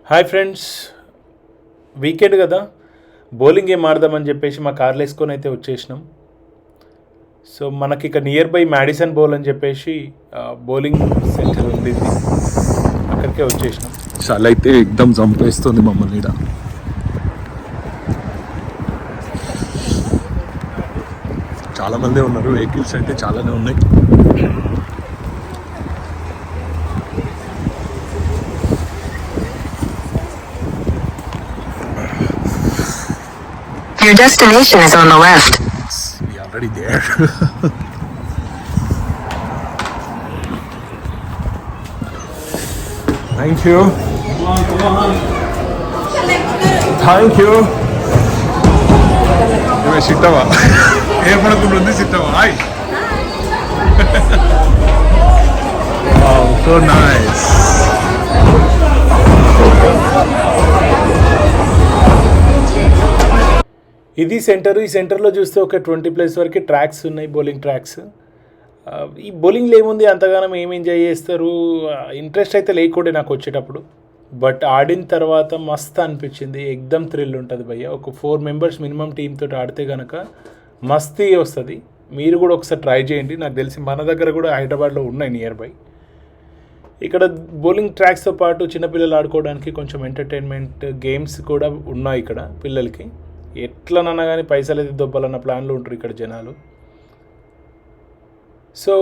Hi friends, weekend కదా, bowling game ఆడదామని చెప్పేసి మా కార్లు వేసుకొని అయితే వచ్చేసినాం. సో మనకి ఇక నియర్ బై మ్యాడిసన్ బౌల్ అని చెప్పేసి బౌలింగ్ సెంటర్ ఉంది, అక్కడికే వచ్చేసినాం. చాలా అయితే ఎక్దమ్ చంపేస్తుంది మమ్మల్ని ఈడ. చాలామంది ఉన్నారు, వెహికల్స్ అయితే చాలానే ఉన్నాయి. Your destination is on the left. We are already there. Thank you. Thank you. ఇవే సిట్టవా ఏ పడకుండా ఉంది సిట్టవా. హాయ్. Wow, so nice. ఇది సెంటర్. ఈ సెంటర్లో చూస్తే ఒక 20+ వరకు ట్రాక్స్ ఉన్నాయి, బౌలింగ్ ట్రాక్స్. ఈ బౌలింగ్లో ఏముంది, అంతగానం ఏం ఎంజాయ్ చేస్తారు, ఇంట్రెస్ట్ అయితే లేకుండే నాకు వచ్చేటప్పుడు. బట్ ఆడిన తర్వాత మస్త్ అనిపించింది, ఎక్దమ్ థ్రిల్ ఉంటుంది భయ్య. ఒక 4 మెంబర్స్ మినిమం టీమ్ తోటి ఆడితే కనుక మస్తీ వస్తుంది. మీరు కూడా ఒకసారి ట్రై చేయండి. నాకు తెలిసి మన దగ్గర కూడా హైదరాబాద్లో ఉన్నాయి నియర్ బై. ఇక్కడ బౌలింగ్ ట్రాక్స్తో పాటు చిన్నపిల్లలు ఆడుకోవడానికి కొంచెం ఎంటర్టైన్మెంట్ గేమ్స్ కూడా ఉన్నాయి ఇక్కడ పిల్లలకి. ఎట్లనన్నా కానీ పైసలు అయితే దొబ్బాలన్న ప్లాన్లు ఉంటారు ఇక్కడ జనాలు. సో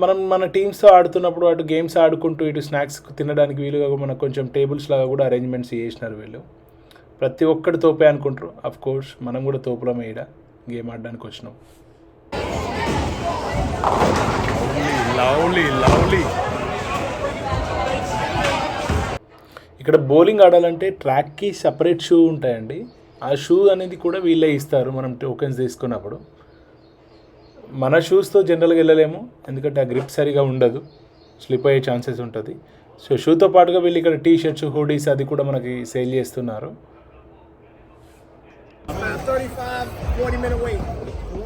మనం మన టీమ్స్తో ఆడుతున్నప్పుడు అటు గేమ్స్ ఆడుకుంటూ ఇటు స్నాక్స్ తినడానికి వీలుగా మనకు కొంచెం టేబుల్స్ లాగా కూడా అరేంజ్మెంట్స్ చేసినారు వీళ్ళు. ప్రతి ఒక్కటి తోపే అనుకుంటారు. అఫ్ కోర్స్ మనం కూడా తోపులం ఈడ గేమ్ ఆడడానికి వచ్చినాం. Lovely lovely. ఇక్కడ బౌలింగ్ ఆడాలంటే ట్రాక్కి సపరేట్ షూ ఉంటాయండి. ఆ షూ అనేది కూడా వీళ్ళే ఇస్తారు మనం టోకెన్స్ తీసుకున్నప్పుడు. మన షూస్తో జనరల్గా వెళ్ళలేము, ఎందుకంటే ఆ గ్రిప్ సరిగా ఉండదు, స్లిప్ అయ్యే ఛాన్సెస్ ఉంటుంది. సో షూతో పాటుగా వీళ్ళు ఇక్కడ టీ షర్ట్స్, హూడీస్ అది కూడా మనకి సేల్ చేస్తున్నారు.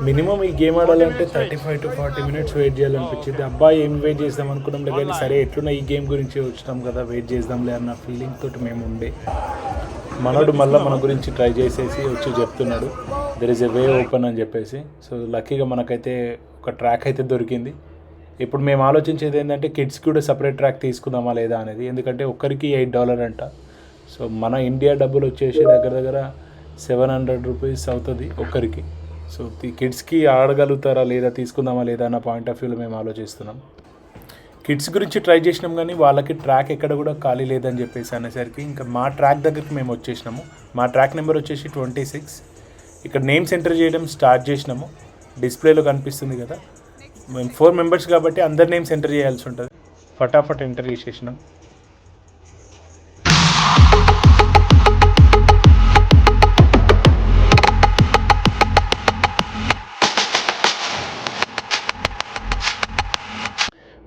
మినిమం ఈ గేమ్ ఆడాలంటే 35 to 40 minutes వెయిట్ చేయాలనిపించింది. అబ్బాయి ఏం వెయిట్ చేద్దాం అనుకున్నాంలే, కానీ సరే ఎట్లున్నా ఈ గేమ్ గురించి వచ్చినాం కదా, వెయిట్ చేద్దాంలే అన్న ఫీలింగ్ తోటి మేము ఉండే. మనోడు మళ్ళీ మన గురించి ట్రై చేసేసి వచ్చి చెప్తున్నాడు there is a way open అని చెప్పేసి. సో లక్కీగా మనకైతే ఒక ట్రాక్ అయితే దొరికింది. ఇప్పుడు మేము ఆలోచించేది ఏంటంటే కిడ్స్కి కూడా సపరేట్ ట్రాక్ తీసుకుందామా లేదా అనేది, ఎందుకంటే ఒక్కరికి $8 అంట. సో మన ఇండియా డబ్బులు వచ్చేసి దగ్గర దగ్గర $700 అవుతుంది ఒక్కరికి. సో ఈ కిడ్స్కి ఆడగలుగుతారా లేదా, తీసుకుందామా లేదా అన్న పాయింట్ ఆఫ్ వ్యూలో మేము ఆలోచిస్తున్నాం. కిడ్స్ గురించి ట్రై చేసినాం, కానీ వాళ్ళకి ట్రాక్ ఎక్కడ కూడా ఖాళీ లేదని చెప్పేసి అనేసరికి ఇంకా మా ట్రాక్ దగ్గరికి మేము వచ్చేసినాము. మా ట్రాక్ నెంబర్ వచ్చేసి 26. ఇక్కడ నేమ్స్ ఎంటర్ చేయడం స్టార్ట్ చేసినాము. డిస్ప్లేలో కనిపిస్తుంది కదా, మేము 4 మెంబర్స్ కాబట్టి అందరి నేమ్స్ ఎంటర్ చేయాల్సి ఉంటుంది. ఫటాఫట్ ఎంటర్ చేసేసినాం.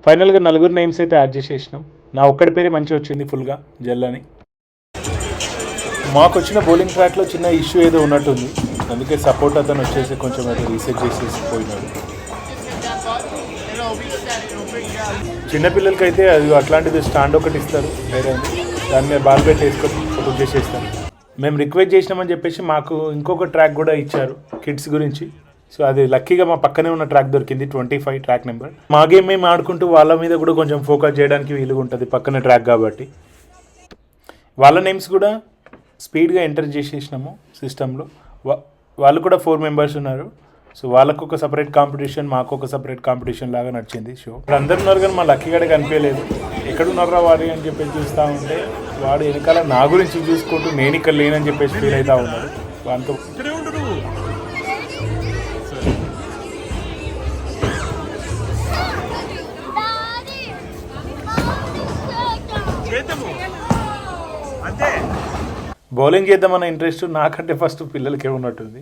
ఫైనల్గా 4 నేమ్స్ అయితే యాడ్ చేసేసినాం. నా ఒక్కడి పేరే మంచిగా వచ్చింది ఫుల్గా జల్లని. మాకు వచ్చిన బౌలింగ్ ట్రాక్లో చిన్న ఇష్యూ ఏదో ఉన్నట్టుంది, అందుకే సపోర్ట్ అతను వచ్చేసి కొంచెం ఏదో రీసెట్ చేసేసి పోయినాడు. చిన్నపిల్లలకైతే అది అట్లాంటిది స్టాండ్ ఒకటి ఇస్తారు, వేరే దాని మీద బాల్ పెట్టి వేసుకొని బుక్ చేసేస్తాను. మేము రిక్వెస్ట్ చేసినామని చెప్పేసి మాకు ఇంకొక ట్రాక్ కూడా ఇచ్చారు కిడ్స్ గురించి. సో అది లక్కీగా మా పక్కనే ఉన్న ట్రాక్ దొరికింది, 25 ట్రాక్ నెంబర్. మా గేమ్ మేము ఆడుకుంటూ వాళ్ళ మీద కూడా కొంచెం ఫోకస్ చేయడానికి వీలుగా ఉంటుంది, పక్కన ట్రాక్ కాబట్టి. వాళ్ళ నేమ్స్ కూడా స్పీడ్గా ఎంటర్ చేసేసినాము సిస్టంలో. వాళ్ళు కూడా 4 మెంబర్స్ ఉన్నారు. సో వాళ్ళకు ఒక సపరేట్ కాంపిటీషన్, మాకు ఒక సపరేట్ కాంపిటీషన్ లాగా నడిచింది షో. ఇప్పుడు అందరు ఉన్నారు కానీ మా లక్కీ గడే కనిపించలేదు. ఎక్కడున్నారా వారి అని చెప్పేసి చూస్తూ ఉంటే వాడు వెనకాల నా గురించి చూసుకుంటూ నేను ఇక్కడ లేనని చెప్పేసి ఫీల్ అవుతూ ఉన్నాడు. వాటితో బౌలింగ్ చేద్దామన్న ఇంట్రెస్ట్ నాకంటే ఫస్ట్ పిల్లలకే ఉన్నట్టుంది.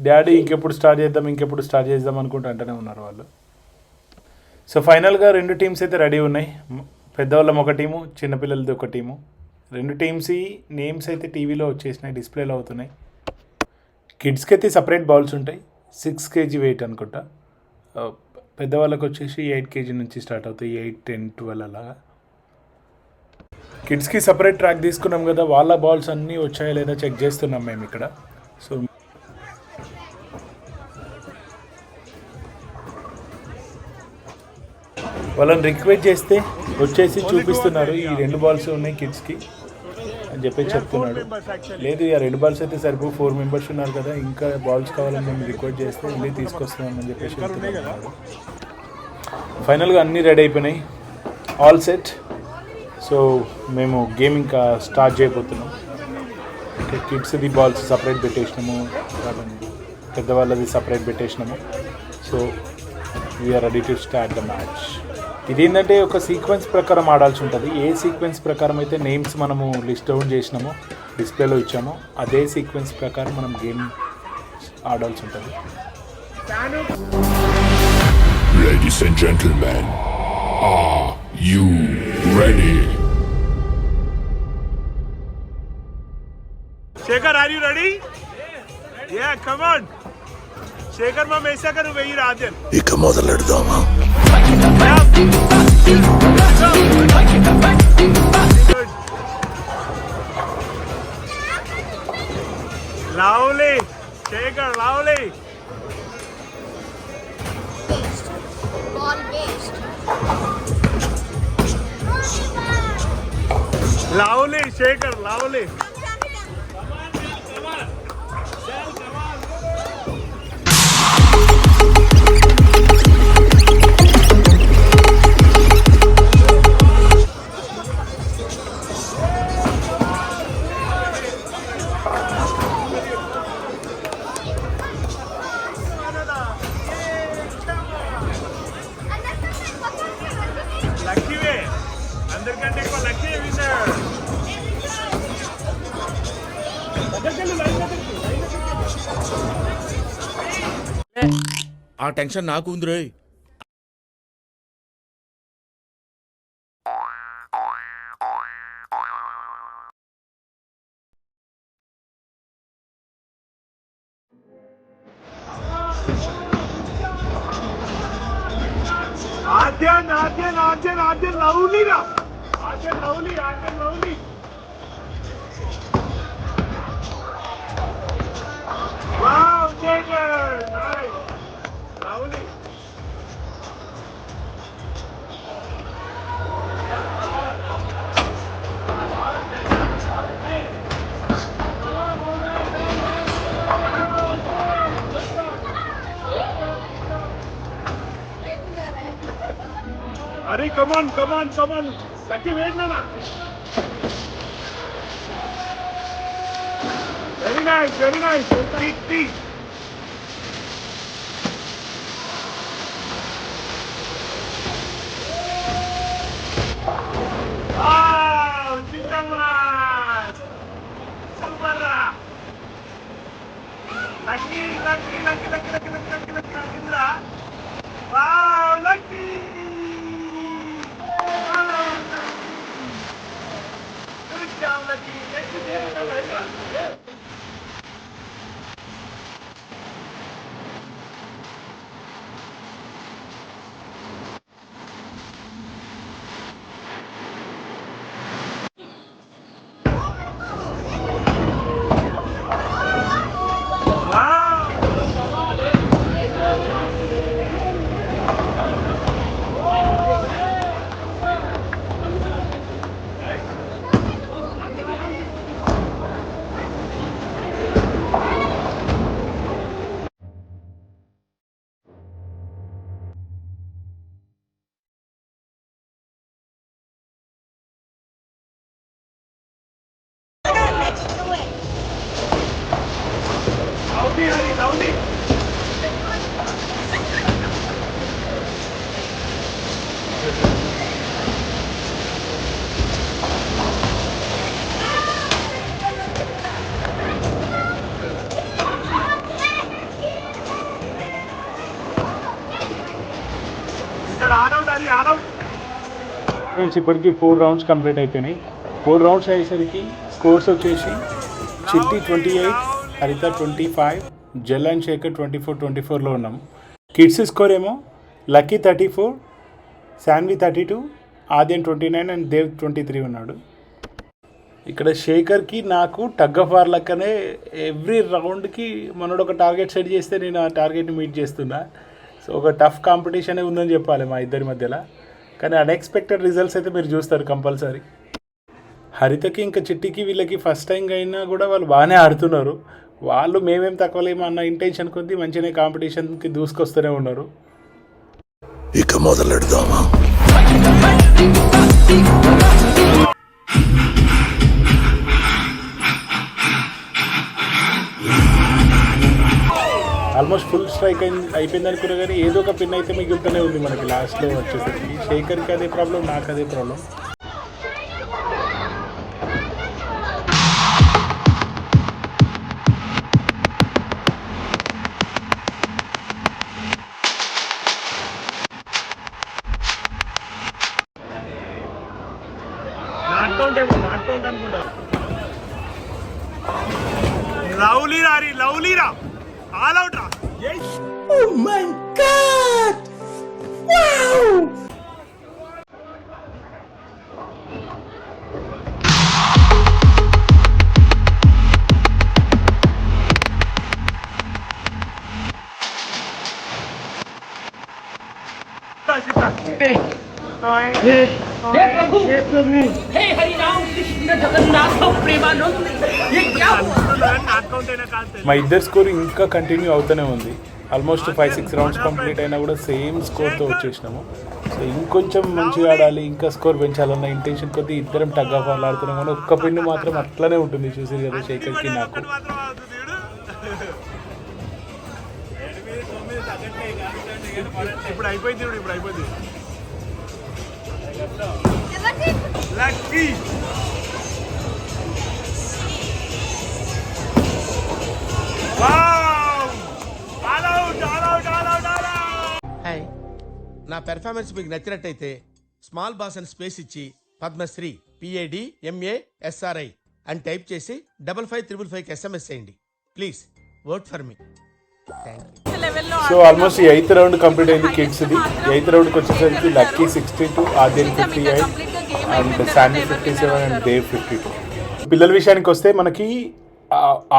డాడీ ఇంకెప్పుడు స్టార్ట్ చేద్దాం అనుకుంటూ అంటూనే ఉన్నారు వాళ్ళు. సో ఫైనల్గా 2 టీమ్స్ అయితే రెడీ ఉన్నాయి. పెద్దవాళ్ళం ఒక టీము, చిన్నపిల్లలది ఒక టీము. 2 టీమ్స్ నేమ్స్ అయితే టీవీలో వచ్చేసినాయి, డిస్ప్లేలో అవుతున్నాయి. కిడ్స్కి అయితే సపరేట్ బౌల్స్ ఉంటాయి, 6 kg వెయిట్ అనుకుంటా. పెద్దవాళ్ళకి వచ్చేసి 8 kg నుంచి స్టార్ట్ అవుతాయి, 8, 10, 12 అలాగా. కిడ్స్కి సపరేట్ ట్రాక్ తీసుకున్నాం కదా, వాళ్ళ బాల్స్ అన్నీ వచ్చాయా లేదా చెక్ చేస్తున్నాం మేము ఇక్కడ. సో వాళ్ళని రిక్వెస్ట్ చేస్తే వచ్చేసి చూపిస్తున్నారు, ఈ 2 బాల్స్ ఉన్నాయి కిడ్స్కి అని చెప్పి చెప్తున్నాడు. లేదు ఇక 2 బాల్స్ అయితే సరిపో, 4 మెంబర్స్ ఉన్నారు కదా, ఇంకా బాల్స్ కావాలని మేము రిక్వెస్ట్ చేస్తే వెళ్ళి తీసుకొస్తున్నామని చెప్పేసి చెప్తున్నాడు. ఫైనల్గా అన్నీ రెడీ అయిపోయినాయి, ఆల్ సెట్. సో మేము గేమ్ ఇంకా స్టార్ట్ చేయబోతున్నాం. కిడ్స్ది బాల్స్ సపరేట్ పెట్టేసినాము, పెద్దవాళ్ళది సపరేట్ పెట్టేసినాము. So we are ready to start the match. ఇదేంటంటే ఒక సీక్వెన్స్ ప్రకారం ఆడాల్సి ఉంటుంది. ఏ సీక్వెన్స్ ప్రకారం అయితే నేమ్స్ మనము లిస్ట్ డౌన్ చేసినామో, డిస్ప్లేలో ఇచ్చామో, అదే సీక్వెన్స్ ప్రకారం మనం గేమ్ ఆడాల్సి ఉంటుంది. Ladies and gentlemen, are you ready? Shekhar, are you ready? Yeah, come on. Shekhar, मैं ऐसा करूँ वही राजन. ఇక మొదలెడదామా? Lovely, Shekhar, lovely. Ball waste. Lovely, Shekhar, lovely. Lucky way. అందరికంటే ఎక్కువ లక్కీ విన్నర్. ఆ టెన్షన్ నాకు ఉంది రోయ్. ఆద్యన్ లవ్లీ రా. ఆద్యన్ lovely. Wow, Shekhar, nice. Lovely. Arey, come on. Lucky, wait na. Very nice. Deep. Wow, Chittamman. Super. Lucky. Wow, lucky. Good job, Lucky. Lovely. Friends ఇప్పటికి 4 rounds complete అయిపోయినాయి. 4 rounds అయ్యేసరికి scores వచ్చేసి చిట్టి 28, హరిత 25, gel and Shekhar 24-24లో ఉన్నాం. Kids score ఏమో lucky 34, Shanvi 32, ఆద్యన్ 29 and Dev 23 ఉన్నాడు. ఇక్కడ శేఖర్కి నాకు టగ్ ఆఫ్ వార్ లెక్కనే ఎవ్రీ రౌండ్కి మనోడు ఒక టార్గెట్ సెట్ చేస్తే నేను ఆ టార్గెట్ని మీట్ చేస్తున్నా. సో ఒక టఫ్ కాంపిటీషనే ఉందని చెప్పాలి మా ఇద్దరి మధ్యలో. కానీ అన్ఎక్స్పెక్టెడ్ రిజల్ట్స్ అయితే మీరు చూస్తారు కంపల్సరీ. హరితకి ఇంకా చిట్టికి వీళ్ళకి ఫస్ట్ టైం అయినా కూడా వాళ్ళు బాగానే ఆడుతున్నారు. వాళ్ళు మేమేం తక్కువలేమో అన్న ఇంటెన్షన్ కొద్దీ మంచిగానే కాంపిటీషన్కి దూసుకొస్తూనే ఉన్నారు. ఇక మొదలెడదామా? ఆల్మోస్ట్ ఫుల్ స్ట్రైక్ అయిపోయింది అనుకున్నా కానీ ఏదో ఒక పిన్ అయితే మిగులుతూనే ఉంది మనకి లాస్ట్లో వచ్చేసరికి. శేఖర్కి అదే ప్రాబ్లం, నాకు అదే ప్రాబ్లం. లవ్లీ రా ఆల్ అవుట్ రా. మా ఇద్దరు స్కోర్ ఇంకా కంటిన్యూ అవుతూనే ఉంది. ఆల్మోస్ట్ 5-6 రౌండ్స్ కంప్లీట్ అయినా కూడా సేమ్ స్కోర్తో వచ్చేసినాము. సో ఇంకొంచెం మంచిగా ఆడాలి, ఇంకా స్కోర్ పెంచాలన్న ఇంటెన్షన్ కొద్దీ ఇద్దరం టగ్ ఆఫ్ వార్ ఆడుతున్నాం. కానీ ఒక్క పిన్ మాత్రం అట్లనే ఉంటుంది, చూసి కదా శేఖర్కి నాకు. ఇప్పుడు అయిపోయింది. లక్కీ హాయ్, నా పెర్ఫార్మెన్స్ మీకు నచ్చినట్టయితే స్మాల్ బాస్ అని స్పేస్ ఇచ్చి పద్మశ్రీ PADMASRI అని టైప్ చేసి 5555 SMS చేయండి. Please vote for me. So almost 8th round complete అయింది కిడ్స్ది. 8th రౌండ్కి వచ్చేసరికి lucky 62, Aadyan 58 and Sandy 57 and Dev 52. పిల్లల విషయానికి వస్తే మనకి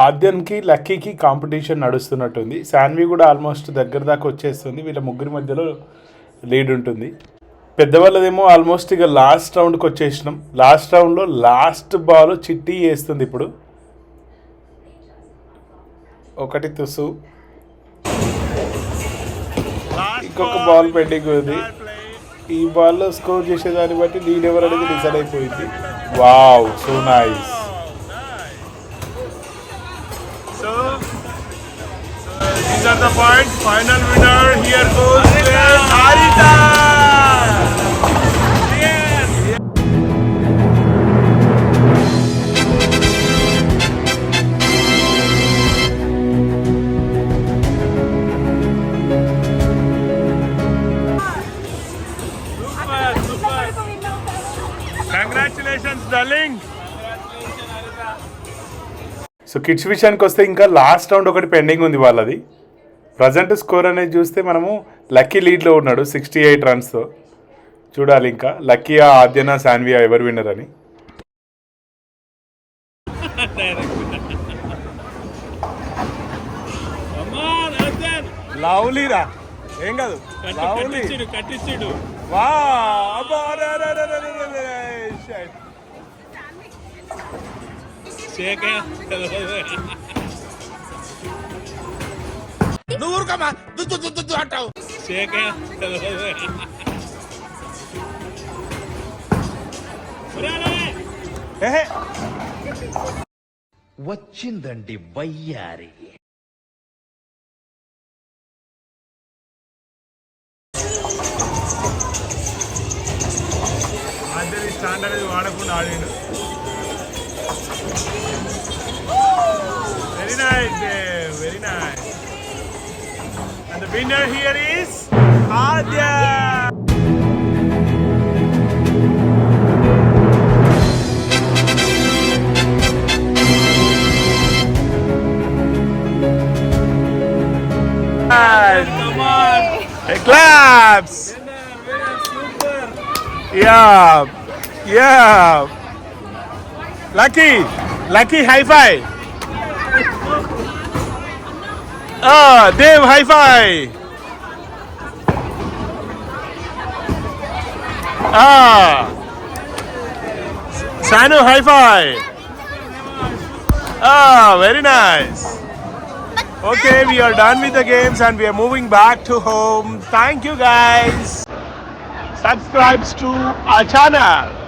ఆద్యన్కి లక్కీకి కాంపిటీషన్ నడుస్తున్నట్టుంది. శాన్వి కూడా ఆల్మోస్ట్ దగ్గర దాకా వచ్చేస్తుంది. వీళ్ళ ముగ్గురి మధ్యలో లీడ్ ఉంటుంది. పెద్దవాళ్ళదేమో ఆల్మోస్ట్ ఇక లాస్ట్ రౌండ్కి వచ్చేసినాం. లాస్ట్ రౌండ్లో లాస్ట్ బాల్ చిట్టి వేస్తుంది. ఇప్పుడు ఒకటి తుసు, ఇంకొక బాల్ పెండింగ్ ఉంది. ఈ బాల్లో స్కోర్ చేసేదాన్ని బట్టి లీడ్ ఎవరు అనేది డిసైడ్ అయిపోయింది. Wow, so nice. These are the points. Final winner here goes Harita. Yes. Super. Congratulations, darling. So kids విషయానికి వస్తే ఇంకా లాస్ట్ రౌండ్ ఒకటి పెండింగ్ ఉంది వాళ్ళది. ప్రజెంట్ స్కోర్ అనేది చూస్తే మనము లక్కీ లీడ్లో ఉన్నాడు 68 రన్స్తో. చూడాలి ఇంకా లక్కీ ఆద్యన శాన్వియా ఎవరు విన్నర్ అని. లవ్లీరా ఏం కాదు, కట్టించాడు. వా నువ్వు ఊరుకోమా, దుద్దు అంటావు. వచ్చిందండి వయ్యారి. అందరి స్టాండ్ అనేది వాడకుండా ఆడిండు. Very nice, very nice. And the winner here is Adya. Come on. Hey, claps. Super. Yeah. Lucky, high five. Dave, high five. Sanu, high five. Very nice. Okay, we are done with the games and we are moving back to home. Thank you guys. Subscribe to our channel.